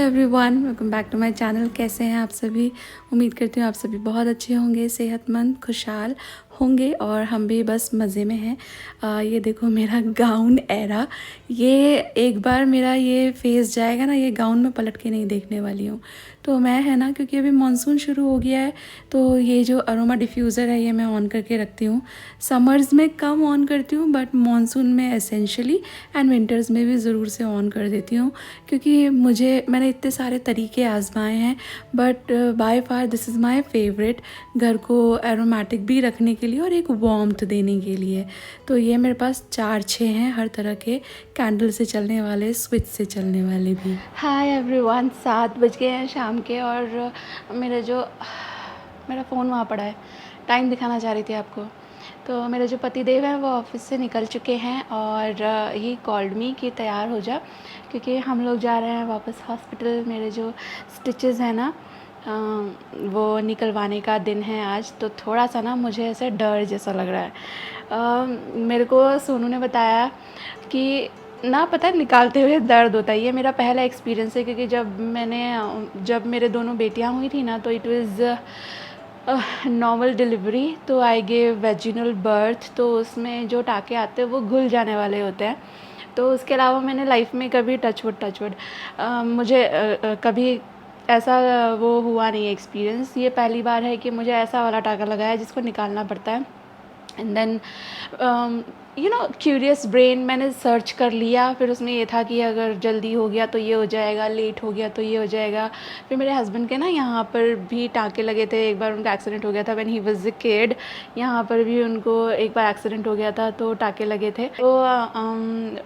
Everyone, welcome back to my channel. कैसे हैं आप सभी? उम्मीद करती हूँ आप सभी बहुत अच्छे होंगे, सेहतमंद, खुशहाल होंगे और हम भी बस मज़े में हैं। ये देखो मेरा गाउन एरा, ये एक बार मेरा ये फेस जाएगा ना, ये गाउन में पलट के नहीं देखने वाली हूँ। तो मैं है ना, क्योंकि अभी मानसून शुरू हो गया है तो ये जो अरोमा डिफ्यूज़र है ये मैं ऑन करके रखती हूँ। समर्स में कम ऑन करती हूँ बट मानसून में एसेंशियली एंड विंटर्स में भी ज़रूर से ऑन कर देती हूँ, क्योंकि मैंने इतने सारे तरीके आजमाए हैं but by far this is my favourite, घर को एरोमेटिक भी रखने के लिए और एक वार्मथ देने के लिए। तो ये मेरे पास 4-6 हैं, हर तरह के, कैंडल से चलने वाले, स्विच से चलने वाले भी। हाय एवरीवन, 7 बज गए हैं शाम के और मेरा फ़ोन वहाँ पड़ा है, टाइम दिखाना चाह रही थी आपको। तो मेरे जो पति देव हैं वो ऑफिस से निकल चुके हैं और ही कॉल्ड मी कि तैयार हो जा, क्योंकि हम लोग जा रहे हैं वापस हॉस्पिटल। मेरे जो स्टिचेस हैं ना वो निकलवाने का दिन है आज, तो थोड़ा सा ना मुझे ऐसे डर जैसा लग रहा है। मेरे को सोनू ने बताया कि ना, पता है, निकालते हुए दर्द होता है। ये मेरा पहला एक्सपीरियंस है, क्योंकि जब मेरे दोनों बेटियां हुई थी ना तो इट वाज़ नॉर्मल डिलीवरी, तो आई गेव वेजिनल बर्थ, तो उसमें जो टाँके आते हैं वो घुल जाने वाले होते हैं। तो उसके अलावा मैंने लाइफ में कभी टचवुड मुझे कभी ऐसा वो हुआ नहीं एक्सपीरियंस। ये पहली बार है कि मुझे ऐसा वाला टाँका लगा है जिसको निकालना पड़ता है। एंड देन क्यूरियस ब्रेन, मैंने सर्च कर लिया, फिर उसमें ये था कि अगर जल्दी हो गया तो ये हो जाएगा, लेट हो गया तो ये हो जाएगा। फिर मेरे हस्बैंड के ना यहाँ पर भी टाँके लगे थे, एक बार उनका एक्सीडेंट हो गया था when he was a kid, यहाँ पर भी उनको एक बार एक्सीडेंट हो गया था तो टाँके लगे थे। तो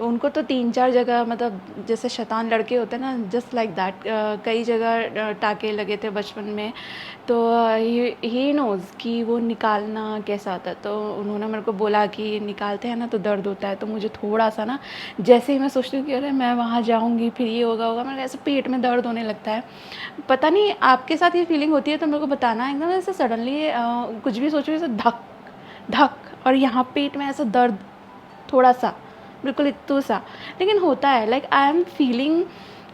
उनको तो 3-4 जगह, मतलब जैसे शैतान लड़के होते हैं ना, जस्ट लाइक दैट, कई जगह टाँके लगे थे बचपन में। तो ही नोज़ कि वो निकालना कैसा होता है। तो उन्होंने मेरे को बोला कि निकालते हैं ना तो दर्द होता है। तो मुझे थोड़ा सा ना, जैसे ही मैं सोचती हूँ कि अरे मैं वहाँ जाऊँगी फिर ये होगा, मेरे ऐसे पेट में दर्द होने लगता है। पता नहीं आपके साथ ये फीलिंग होती है तो मेरे को बताना। एकदम ऐसे सडनली कुछ भी सोचो ऐसे धक धक, और यहाँ पेट में ऐसा दर्द थोड़ा सा, बिल्कुल इतना सा, लेकिन होता है। Like I am feeling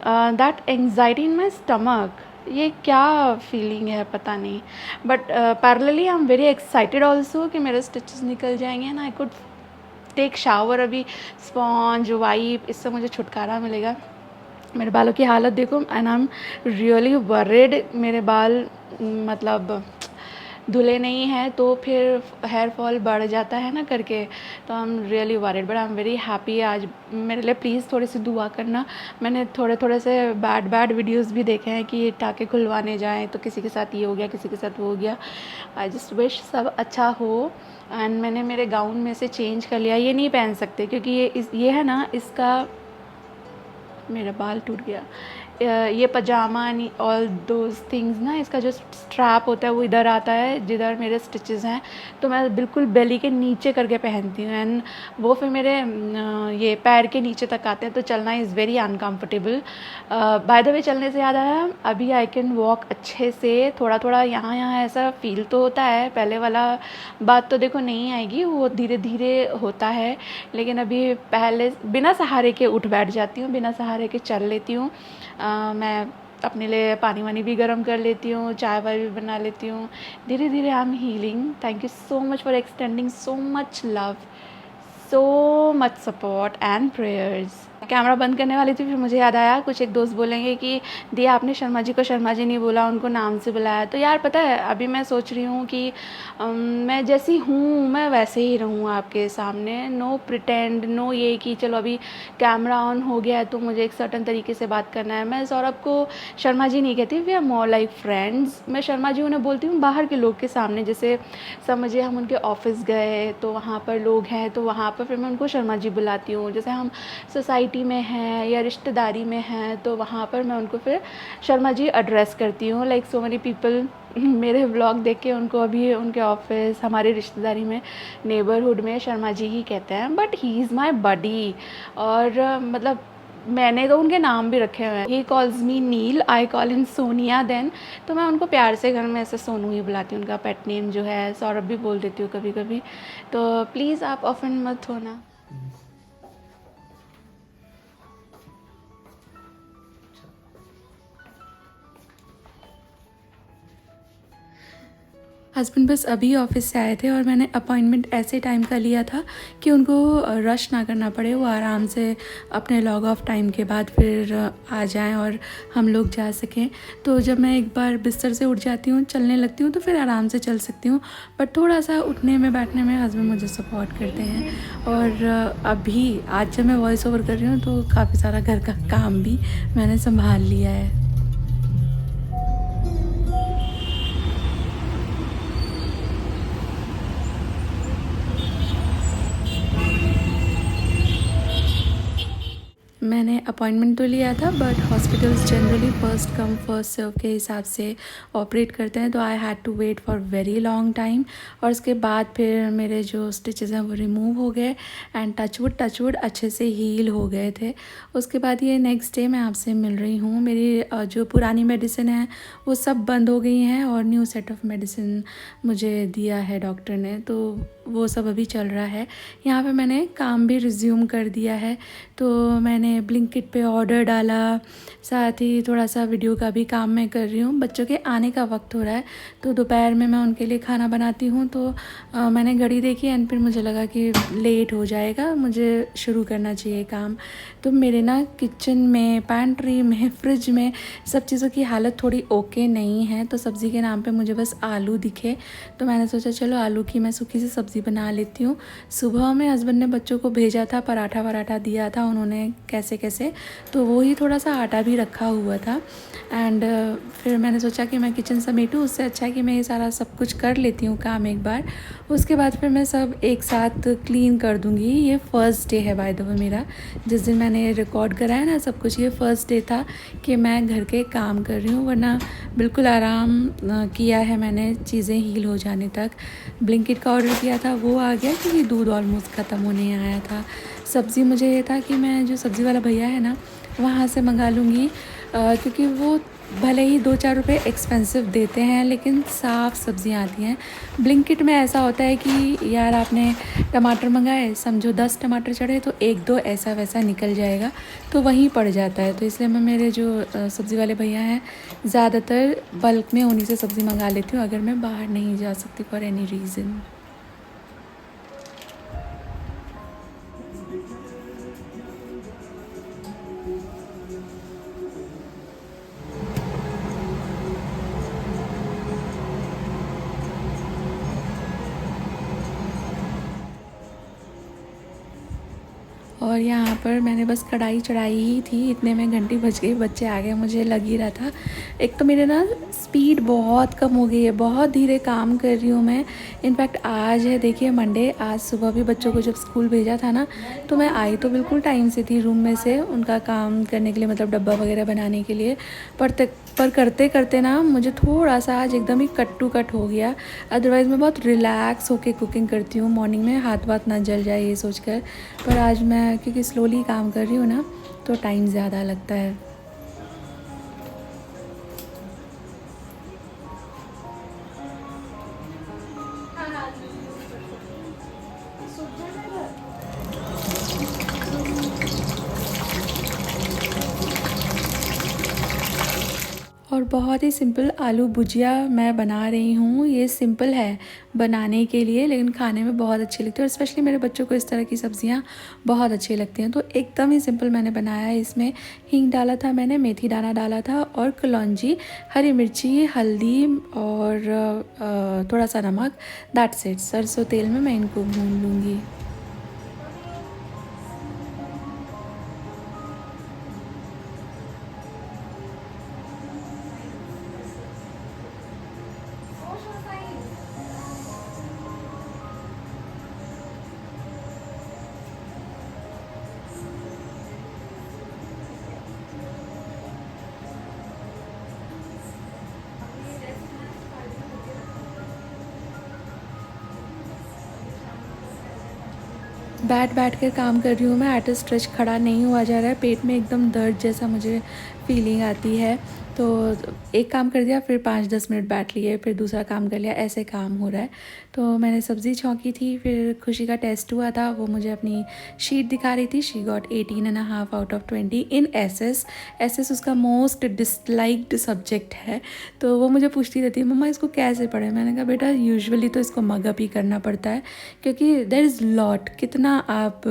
that anxiety in my stomach. ये क्या फीलिंग है पता नहीं, but parallelly I am very excited also कि मेरे स्टिचेस निकल जाएंगे ना, आई कुड टेक शावर। अभी स्पॉन्ज वाइप, इससे मुझे छुटकारा मिलेगा। मेरे बालों की हालत देखो, and I am really worried. मेरे बाल मतलब धुले नहीं हैं तो फिर हेयर फॉल बढ़ जाता है ना करके, तो I am really worried but I am very happy. आज मेरे लिए प्लीज़ थोड़ी सी दुआ करना। मैंने थोड़े से बैड वीडियोस भी देखे हैं कि टाँके खुलवाने जाएं तो किसी के साथ ये हो गया, किसी के साथ वो हो गया। आई जस्ट विश सब अच्छा हो। एंड मैंने मेरे गाउन में से चेंज कर लिया, ये नहीं पहन सकते क्योंकि ये है ना, इसका मेरा बाल टूट गया। ये पजामा एंड ऑल दोज थिंग्स ना, इसका जो स्ट्रैप होता है वो इधर आता है जिधर मेरे स्टिचेस हैं, तो मैं बिल्कुल बेली के नीचे करके पहनती हूँ एंड वो फिर मेरे ये पैर के नीचे तक आते हैं, तो चलना is very uncomfortable. By the way, चलने से याद आया, अभी आई कैन वॉक अच्छे से। थोड़ा थोड़ा यहाँ ऐसा फील तो होता है, पहले वाला बात तो देखो नहीं आएगी, वो धीरे धीरे होता है, लेकिन अभी पहले बिना सहारे के उठ बैठ जाती हूँ, बिना सहारे के चल लेती हूँ। मैं अपने लिए पानी वानी भी गर्म कर लेती हूँ, चाय वाय भी बना लेती हूँ। धीरे धीरे I am healing. Thank you so much for extending so much love, so much support and prayers. Camera बंद करने वाली थी, फिर मुझे याद आया कुछ एक दोस्त बोलेंगे कि दिया आपने शर्मा जी को शर्मा जी नहीं बोला, उनको नाम से बुलाया। तो यार पता है, अभी मैं सोच रही हूँ कि मैं जैसी हूँ मैं वैसे ही रहूँ आपके सामने। नो प्रिटेंड, नो ये कि चलो अभी कैमरा ऑन हो गया है तो मुझे एक सर्टन तरीके से बात करना है। मैं सौरभ को शर्मा जी नहीं कहती, we are more like friends. मैं शर्मा जी उन्हें बोलती हूँ बाहर के लोग के सामने, जैसे समझिए हम उनके ऑफिस गए तो वहाँ पर लोग हैं तो वहाँ पर फिर मैं उनको शर्मा जी बुलाती हूँ। जैसे हम सोसाइटी में हैं या रिश्तेदारी में हैं तो वहाँ पर मैं उनको फिर शर्मा जी एड्रेस करती हूँ। लाइक सो मेनी पीपल मेरे व्लॉग देख के उनको अभी उनके ऑफिस, हमारी रिश्तेदारी में, नेबरहुड में शर्मा जी ही कहते हैं, बट ही इज़ माई बडी। और मतलब मैंने तो उनके नाम भी रखे हुए हैं। He calls me Neel, I call him Sonia then, तो मैं उनको प्यार से घर में ऐसे सोनू ही बुलाती हूँ। उनका पेट नेम जो है सौरभ भी बोल देती हूँ कभी कभी। तो प्लीज़ आप ऑफेंड मत होना। हस्बैंड बस अभी ऑफिस से आए थे और मैंने अपॉइंटमेंट ऐसे टाइम का लिया था कि उनको रश ना करना पड़े, वो आराम से अपने लॉग ऑफ टाइम के बाद फिर आ जाएं और हम लोग जा सकें। तो जब मैं एक बार बिस्तर से उठ जाती हूँ, चलने लगती हूँ, तो फिर आराम से चल सकती हूँ। बट थोड़ा सा उठने में बैठने में हस्बैंड मुझे सपोर्ट करते हैं। और अभी आज जब मैं वॉइस ओवर कर रही हूँ तो काफ़ी सारा घर का काम भी मैंने संभाल लिया है। मैंने अपॉइंटमेंट तो लिया था, but hospitals generally first come first serve के हिसाब से ऑपरेट करते हैं, तो I had to wait for very long time. और उसके बाद फिर मेरे जो स्टिचेस हैं वो रिमूव हो गए एंड टचवुड अच्छे से हील हो गए थे। उसके बाद ये नेक्स्ट डे मैं आपसे मिल रही हूँ। मेरी जो पुरानी मेडिसिन है वो सब बंद हो गई हैं और न्यू सेट ऑफ मेडिसिन मुझे दिया है डॉक्टर ने, तो वो सब अभी चल रहा है। यहाँ पे मैंने काम भी रिज्यूम कर दिया है, तो मैंने ब्लिंकिट पे ऑर्डर डाला, साथ ही थोड़ा सा वीडियो का भी काम मैं कर रही हूँ। बच्चों के आने का वक्त हो रहा है, तो दोपहर में मैं उनके लिए खाना बनाती हूँ। तो मैंने घड़ी देखी एंड फिर मुझे लगा कि लेट हो जाएगा, मुझे शुरू करना चाहिए काम। तो मेरे ना किचन में, पैंट्री में, फ्रिज में सब चीज़ों की हालत थोड़ी ओके नहीं है। तो सब्ज़ी के नाम पे मुझे बस आलू दिखे, तो मैंने सोचा चलो आलू की मैं सूखी सी सब्ज़ी बना लेती हूँ। सुबह में हस्बैंड ने बच्चों को भेजा था, पराठा वराठा दिया था उन्होंने कैसे कैसे, तो वो ही थोड़ा सा आटा भी रखा हुआ था। एंड फिर मैंने सोचा कि मैं किचन समेटूँ, उससे अच्छा है कि मैं ये सारा सब कुछ कर लेती हूँ काम एक बार। उसके बाद फिर मैं सब एक साथ क्लीन कर दूँगी। ये फ़र्स्ट डे है बाय द वे मेरा, जिस दिन मैंने रिकॉर्ड कराया ना सब कुछ, ये फ़र्स्ट डे था कि मैं घर के काम कर रही हूँ, वरना बिल्कुल आराम किया है मैंने चीज़ें हील हो जाने तक। ब्लिंकिट का ऑर्डर किया था वो आ गया, क्योंकि दूध ऑलमोस्ट ख़त्म होने आया था। सब्ज़ी मुझे ये था कि मैं जो सब्ज़ी वाला भैया है ना वहाँ से मंगा लूँगी, क्योंकि वो भले ही 2-4 रुपए एक्सपेंसिव देते हैं लेकिन साफ़ सब्ज़ियाँ आती हैं। ब्लिंकिट में ऐसा होता है कि यार आपने टमाटर मंगाए, समझो 10 टमाटर चढ़े तो 1-2 ऐसा वैसा निकल जाएगा, तो वहीं पड़ जाता है। तो इसलिए मैं मेरे जो सब्ज़ी वाले भैया हैं ज़्यादातर बल्क में उन्हीं से सब्ज़ी मंगा लेती हूँ, अगर मैं बाहर नहीं जा सकती फॉर एनी रीज़न। और यहाँ पर मैंने बस कढ़ाई चढ़ाई ही थी, इतने में घंटी बज गई, बच्चे आ गए, मुझे लग ही रहा था। एक तो मेरे ना स्पीड बहुत कम हो गई है, बहुत धीरे काम कर रही हूँ मैं। इनफैक्ट आज है देखिए मंडे, आज सुबह भी बच्चों को जब स्कूल भेजा था ना, तो मैं आई तो बिल्कुल टाइम से थी रूम में से उनका काम करने के लिए, मतलब डब्बा वगैरह बनाने के लिए। पर करते करते ना मुझे थोड़ा सा आज एकदम ही कट टू कट हो गया। अदरवाइज़ मैं बहुत रिलैक्स होके कुकिंग करती हूँ मॉर्निंग में, हाथ वाथ ना जल जाए ये सोचकर। पर आज मैं क्योंकि स्लोली काम कर रही हूँ ना, तो टाइम ज़्यादा लगता है। और बहुत ही सिंपल आलू भुजिया मैं बना रही हूँ। ये सिंपल है बनाने के लिए, लेकिन खाने में बहुत अच्छी लगती है, और स्पेशली मेरे बच्चों को इस तरह की सब्ज़ियाँ बहुत अच्छी लगती हैं। तो एकदम ही सिंपल मैंने बनाया है। इसमें हींग डाला था मैंने, मेथी दाना डाला था, और कलौंजी, हरी मिर्ची, हल्दी और थोड़ा सा नमक, दैट्स इट। सरसों तेल में मैं इनको भून लूँगी। बैठ बैठ कर काम कर रही हूँ मैं, एट अ स्ट्रेच खड़ा नहीं हुआ जा रहा है, पेट में एकदम दर्द जैसा मुझे फीलिंग आती है। तो एक काम कर दिया, फिर 5-10 मिनट बैठ लिए, फिर दूसरा काम कर लिया, ऐसे काम हो रहा है। तो मैंने सब्ज़ी छौंकी थी, फिर खुशी का टेस्ट हुआ था, वो मुझे अपनी शीट दिखा रही थी। She got 18.5 out of 20 in SS. SS उसका मोस्ट डिसलाइक्ड सब्जेक्ट है। तो वो मुझे पूछती रहती है, मम्मा इसको कैसे पढ़े। मैंने कहा बेटा यूजुअली तो इसको मगअप ही करना पड़ता है, क्योंकि देयर इज़ लॉट, कितना आप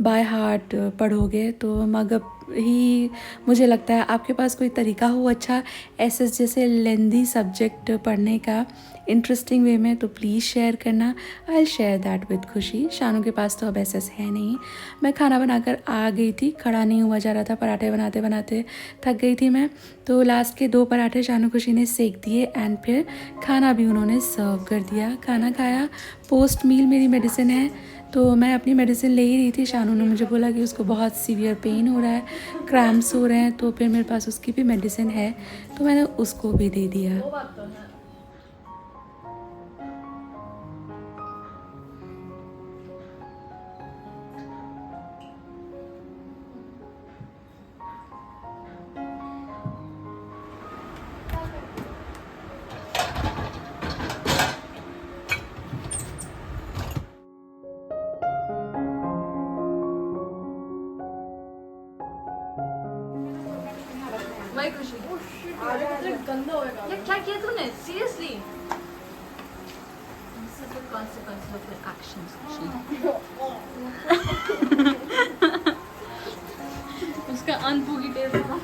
बाय हार्ट पढ़ोगे। तो मगअप ही मुझे लगता है। आपके पास कोई तरीका हो अच्छा एसएस जैसे लेंदी सब्जेक्ट पढ़ने का इंटरेस्टिंग वे में, तो प्लीज़ शेयर करना। I will share that with खुशी। शानू के पास तो अब एसएस है नहीं। मैं खाना बनाकर आ गई थी, खड़ा नहीं हुआ जा रहा था, पराठे बनाते बनाते थक गई थी मैं। तो लास्ट के 2 पराठे शानू खुशी ने सेक दिए एंड फिर खाना भी उन्होंने सर्व कर दिया। खाना खाया। पोस्ट मील मेरी मेडिसिन है, तो मैं अपनी मेडिसिन ले ही रही थी। शानू ने मुझे बोला कि उसको बहुत सीवियर पेन हो रहा है, क्रैम्प्स हो रहे हैं, तो फिर मेरे पास उसकी भी मेडिसिन है, तो मैंने उसको भी दे दिया। भाई खुशी गंदा होएगा। ये क्या किया तूने? Seriously? Consequences of your actions, खुशी। उसका अनपुगी टेस्ट था।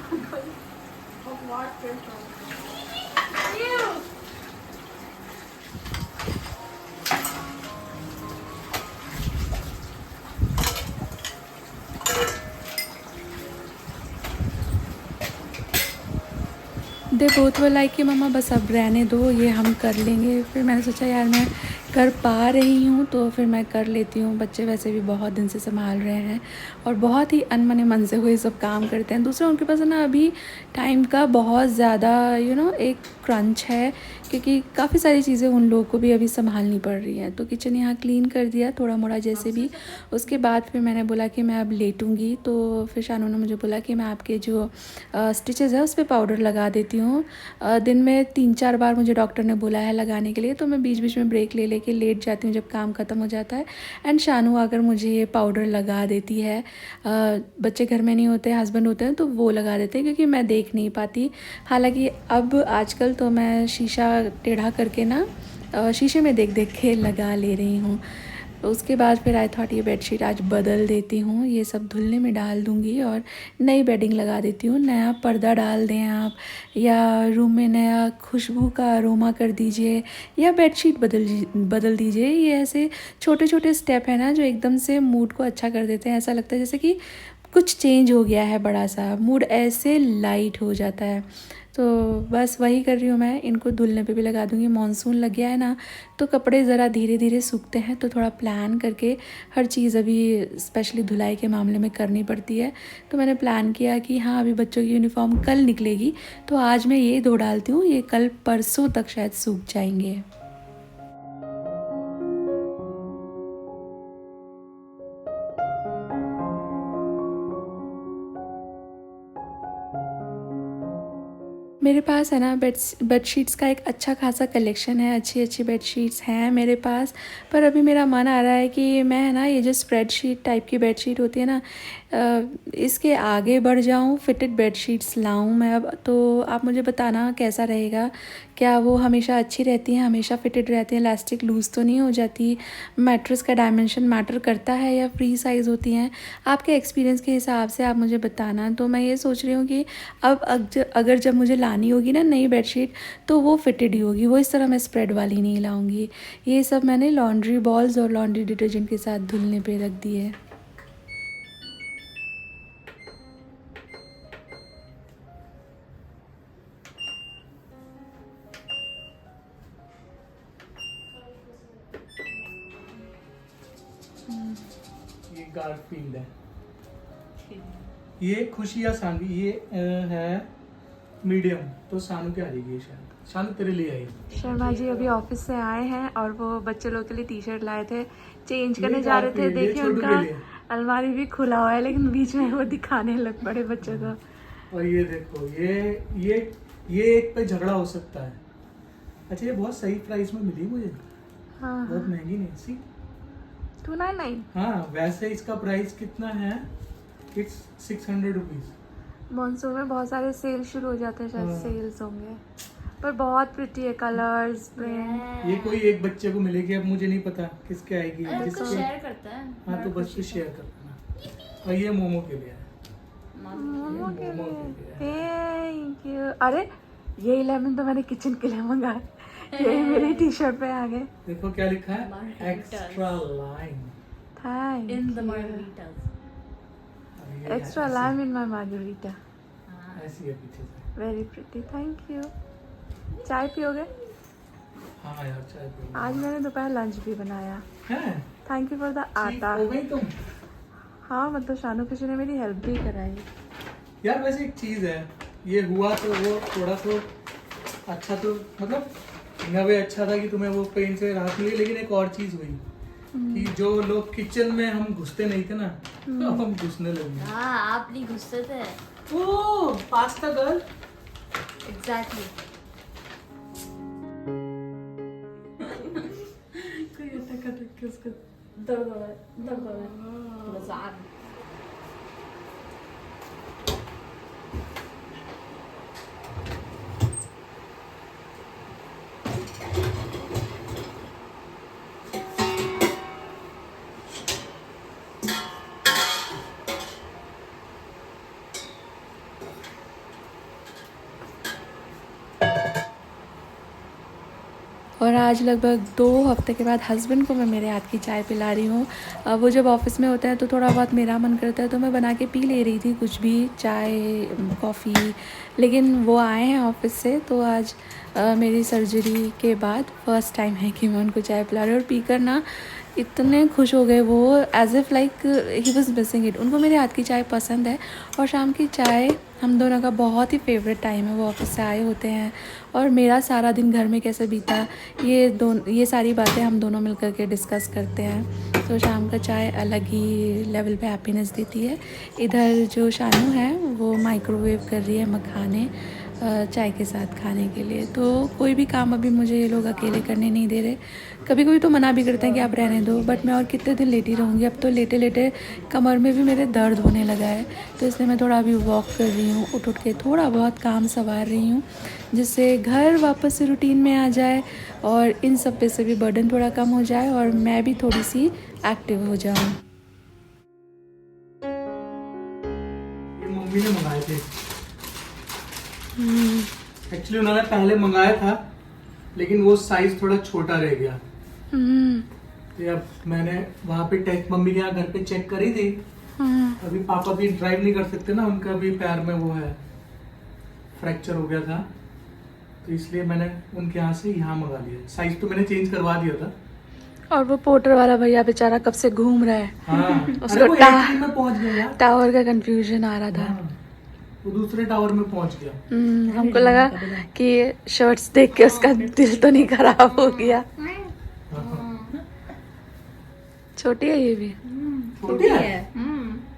दे बोथ वर लाइक कि मम्मा बस अब रहने दो, ये हम कर लेंगे। फिर मैंने सोचा यार मैं कर पा रही हूँ तो फिर मैं कर लेती हूँ। बच्चे वैसे भी बहुत दिन से संभाल रहे हैं और बहुत ही अनमने मन से हुए सब काम करते हैं। दूसरा उनके पास है ना अभी टाइम का बहुत ज़्यादा एक क्रंच है, क्योंकि काफ़ी सारी चीज़ें उन लोगों को भी अभी संभालनी पड़ रही हैं। तो किचन यहाँ क्लीन कर दिया थोड़ा मोड़ा जैसे भी। उसके बाद फिर मैंने बोला कि मैं अब लेटूँगी। तो फिर शानू ने मुझे बोला कि मैं आपके जो स्टिचेस है उस पर पाउडर लगा देती हूँ। दिन में 3-4 बार मुझे डॉक्टर ने बोला है लगाने के लिए, तो मैं बीच बीच में ब्रेक ले लेके लेट जाती हूँ जब काम ख़त्म हो जाता है। एंड शानू आकर मुझे ये पाउडर लगा देती है। बच्चे घर में नहीं होते, हस्बैंड होते हैं तो वो लगा देते हैं, क्योंकि मैं देख नहीं पाती। हालांकि अब आजकल तो मैं शीशा टेढ़ा करके ना शीशे में देख देख के लगा ले रही हूँ। उसके बाद फिर आई थॉट ये बेडशीट आज बदल देती हूँ, ये सब धुलने में डाल दूँगी और नई बेडिंग लगा देती हूँ। नया पर्दा डाल दें आप, या रूम में नया खुशबू का अरोमा कर दीजिए, या बेडशीट बदल दीजिए। ये ऐसे छोटे छोटे स्टेप हैं ना जो एकदम से मूड को अच्छा कर देते हैं। ऐसा लगता है जैसे कि कुछ चेंज हो गया है, बड़ा सा मूड ऐसे लाइट हो जाता है। तो बस वही कर रही हूँ मैं। इनको धुलने पे भी लगा दूँगी। मॉनसून लग गया है ना, तो कपड़े ज़रा धीरे धीरे सूखते हैं, तो थोड़ा प्लान करके हर चीज़ अभी स्पेशली धुलाई के मामले में करनी पड़ती है। तो मैंने प्लान किया कि हाँ अभी बच्चों की यूनिफॉर्म कल निकलेगी, तो आज मैं ये धो डालती हूँ, ये कल परसों तक शायद सूख जाएंगे। मेरे पास है ना बेडशीट्स का एक अच्छा खासा कलेक्शन है। अच्छी अच्छी बेडशीट्स हैं मेरे पास, पर अभी मेरा मन आ रहा है कि मैं है ना ये जो स्प्रेडशीट टाइप की बेडशीट होती है ना, इसके आगे बढ़ जाऊं, फिटेड बेडशीट्स लाऊं मैं अब। तो आप मुझे बताना कैसा रहेगा। क्या वो हमेशा अच्छी रहती हैं, हमेशा फिटेड रहती हैं, इलास्टिक लूज़ तो नहीं हो जाती, मैट्रेस का डायमेंशन मैटर करता है या फ्री साइज़ होती हैं? आपके एक्सपीरियंस के हिसाब से आप मुझे बताना। तो मैं ये सोच रही हूँ कि अब अगर जब मुझे लानी होगी ना नई बेडशीट, तो वो फिटेड ही होगी, वो इस तरह मैं स्प्रेड वाली नहीं लाऊंगी। ये सब मैंने लॉन्ड्री बॉल्स और लॉन्ड्री डिटर्जेंट के साथ धुलने पे रख दिए। ये गारफील्ड है, ये खुशी या सानवी, ये है मीडियम, तो सानू क्या आ जाएगी ये शायद। शानू तेरे लिए आई। शर्मा जी अभी ऑफिस से आए हैं और वो बच्चे लोग के लिए टी शर्ट लाए थे, चेंज करने जा रहे थे। देखिए उनका अलमारी भी खुला हुआ है, लेकिन बीच में वो दिखाने लग पड़े बच्चों को। और ये देखो ये एक पे झगड़ा हो सकता है। अच्छा ये बहुत सही प्राइस में मिली मुझे, हाँ बहुत महंगी नहीं सी। 299। हाँ वैसे इसका प्राइस कितना है, इट्स 600 रुपीज। मॉनसून में बहुत सारे सेल शुरू हो जाते हैं, शायद हाँ। सेल्स होंगे, पर बहुत प्रिटी है, कलर्स, प्रिंट। ये कोई एक बच्चे को मिलेगी, अब मुझे नहीं पता किसके आएगी। अरे उसको जिसके शेयर करता है। हाँ तो बस तो शेयर कर देना। और ये मोमो के लिए है। मोमो के मोमो लिए के लिए। Thank you. अरे ये 11 तो मैंने किचन के लिए मंगाया, ये मेरी टी शर्ट पे आ गए। देखो क्या लिखा है, Margaritas. Extra lime. Thank In the you. margaritas. Extra lime in my margarita, ऐसी है पीछे से। Very pretty, thank you. चाय पियोगे? हाँ यार चाय पी। आज मैंने दोपहर लंच भी बनाया। हैं? थैंक यू फॉर द ठीक आटा। हो गई तुम? हाँ मतलब शानू किसी ने मेरी हेल्प भी कराई। यार वैसे एक चीज है, ये हुआ तो वो थोड़ा तो अच्छा, तो मतलब नवे अच्छा था कि तुम्हें वो पेन से राहत मिली, लेकिन एक और चीज हुई कि जो लोग किचन में हम घुसते नहीं थे ना, तो अब हम घुसने लगे। हाँ आप नहीं घुसते थे। ओ पास्ता गर्ल। Exactly. दर्द हो रहा है, दर्द हो रहा है। मजाक। और आज लगभग 2 हफ्ते के बाद हस्बैंड को मैं मेरे हाथ की चाय पिला रही हूँ। वो जब ऑफिस में होता है तो थोड़ा बहुत मेरा मन करता है तो मैं बना के पी ले रही थी कुछ भी, चाय, कॉफ़ी, लेकिन वो आए हैं ऑफिस से तो आज मेरी सर्जरी के बाद फर्स्ट टाइम है कि मैं उनको चाय पिला रही हूँ। और पीकर ना इतने खुश हो गए वो, as if like he was missing it. उनको मेरे हाथ की चाय पसंद है और शाम की चाय हम दोनों का बहुत ही फेवरेट टाइम है। वो ऑफिस से आए होते हैं और मेरा सारा दिन घर में कैसे बीता ये सारी बातें हम दोनों मिलकर के डिस्कस करते हैं। तो शाम का चाय अलग ही लेवल पे हैप्पीनेस देती है। इधर जो शानू है वो माइक्रोवेव कर रही है मखाने चाय के साथ खाने के लिए। तो कोई भी काम अभी मुझे ये लोग अकेले करने नहीं दे रहे। कभी कभी तो मना भी करते हैं कि आप रहने दो, बट मैं और कितने दिन लेटी रहूँगी। अब तो लेटे लेटे कमर में भी मेरे दर्द होने लगा है, तो इसलिए मैं थोड़ा अभी वॉक कर रही हूँ, उठ के थोड़ा बहुत काम संवार रही हूँ, जिससे घर वापस से रूटीन में आ जाए और इन सब पे से भी बर्डन थोड़ा कम हो जाए और मैं भी थोड़ी सी एक्टिव हो जाऊँ। ये मम्मी ने मंगाए थे एक्चुअली, उन्होंने पहले मंगाया था लेकिन वो साइज थोड़ा छोटा रह गया। तो अब मैंने वहाँ पे टेस्ट मम्मी के यहाँ घर पे चेक करी थी। अभी पापा भी ड्राइव नहीं कर सकते ना, उनका भी पैर में वो है, फ्रैक्चर हो गया था, तो इसलिए मैंने उनके यहाँ से यहाँ मंगा लिया। साइज तो मैंने चेंज करवा दिया था। और वो पोर्टर वाला भैया बेचारा कब से घूम रहा है। हाँ उसको अरे वो एक दिन में पहुंच गया यार। टावर का कंफ्यूजन आ रहा था। हाँ, वो दूसरे टावर में पहुंच गया। हमको लगा कि शर्ट्स देख के उसका दिल तो नहीं खराब हो गया। छोटी है ये भी। छोटी है।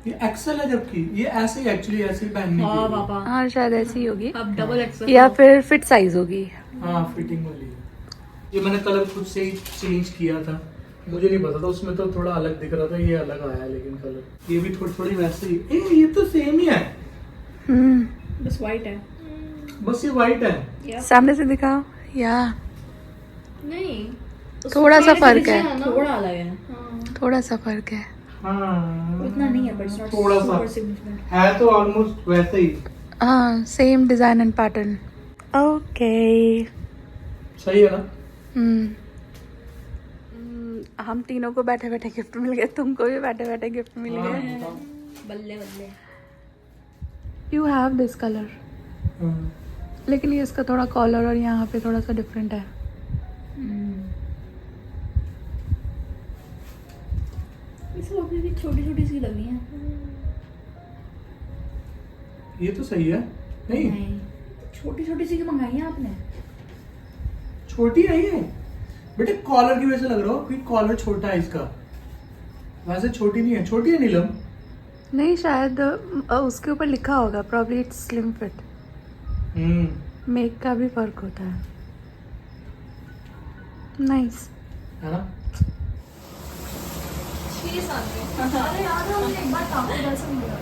ये एक्सेल है, जबकि ये ऐसे ही एक्चुअली ऐसे ही पहनने हाँ की है। पापा, हाँ शायद ऐसी ही होगी, अब डबल एक्सेल या फिर फिट साइज होगी। हाँ फिटिंग वाली है। ये मैंने कलर खुद से ही चेंज किया था, मुझे नहीं पता था, उसमें तो थोड़ा अलग दिख रहा था, ये अलग आया है। लेकिन कलर ये भी थोड़ी थोड़ी वैसे ही। ये तो सेम ही है, बस व्हाइट है। बस ये व्हाइट है। सामने से दिखाओ या नहीं, थोड़ा सा फर्क है, थोड़ा अलग है। थोड़ा सा फर्क है। हाँ उतना नहीं है, पर थोड़ा सा है, तो ऑलमोस्ट वैसे ही। हाँ same design and pattern. Okay सही है ना। हम तीनों को बैठे बैठे गिफ्ट मिल गए, तुमको भी बैठे बैठे गिफ्ट मिल हाँ, गए। बताओ। बल्ले बल्ले। यू हैव दिस कलर, हाँ। लेकिन ये इसका थोड़ा कॉलर और यहाँ पे थोड़ा सा डिफरेंट है। इसमें छोटी छोटी सी लगी है। ये तो सही है। नहीं छोटी छोटी सी मंगाई है आपने? छोटी है ये बेटे, कॉलर की वजह से लग रहा हो कि कॉलर छोटा है इसका, वैसे छोटी नहीं है। छोटी है नीलम। नहीं शायद उसके ऊपर लिखा होगा probably it's slim fit. Make का भी फर्क होता है। नाइस है ना? चीज अरे यार हमने एक बार टाको बेल से मिला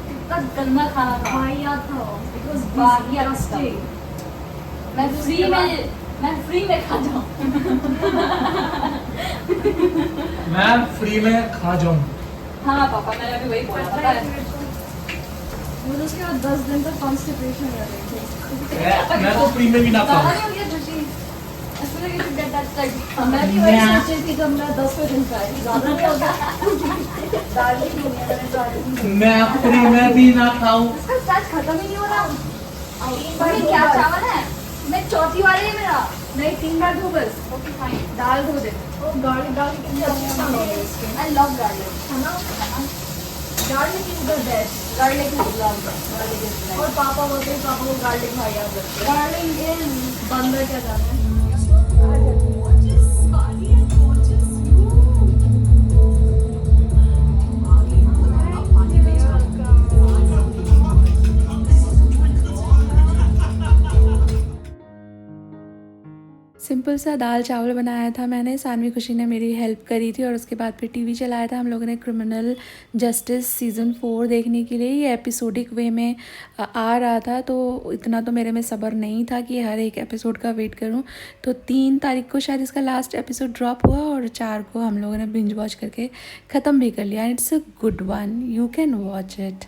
कितना गंदा खाना था भाई याद था इट वाज डिस्गस्टिंग मैं फ्री में खा जाऊं मैं फ्री में खा जाऊं। हाँ पापा मैंने अभी वही बोला पता है मुझे उसके बाद 10 दिन तक कॉन्स्टिपेशन रह रही थी मैं तो फ्री में भी ना ज़्यादा खाऊं। नहीं हो गया खुशी ऐसा लगे कि that like मैं भी वही सोच रही थी जब मैं 10वें दिन का है ज़्यादा नहीं हो गया दार्जिलिंग नहीं है मैंने दार्जिलिंग मैं फ्री में भी ना खाऊं। इसका स्टार्च खत्म ही नहीं हो रहा भाई क्या चावल है मैं चौथी वाले है मेरा नहीं 3 बार धो बस ओके फाइन दाल धो दे ओ गार्लिक कितनी अच्छी साउंड हो रही है इसके आई लव गार्लिक है ना garlic is the best garlic is love garlic is और पापा बोलते हैं पापा को गार्लिक भाई याद रखते गार्लिक इज बंदर क्या जाने सिंपल सा दाल चावल बनाया था मैंने। सानवी खुशी ने मेरी हेल्प करी थी और उसके बाद फिर टीवी चलाया था हम लोगों ने क्रिमिनल जस्टिस सीज़न 4 देखने के लिए। ये एपिसोडिक वे में आ रहा था तो इतना तो मेरे में सब्र नहीं था कि हर एक एपिसोड का वेट करूं। तो 3 तारीख को शायद इसका लास्ट एपिसोड ड्रॉप हुआ और 4 को हम लोगों ने बिंज वॉच करके ख़त्म भी कर लिया। It's a good one, you can watch it.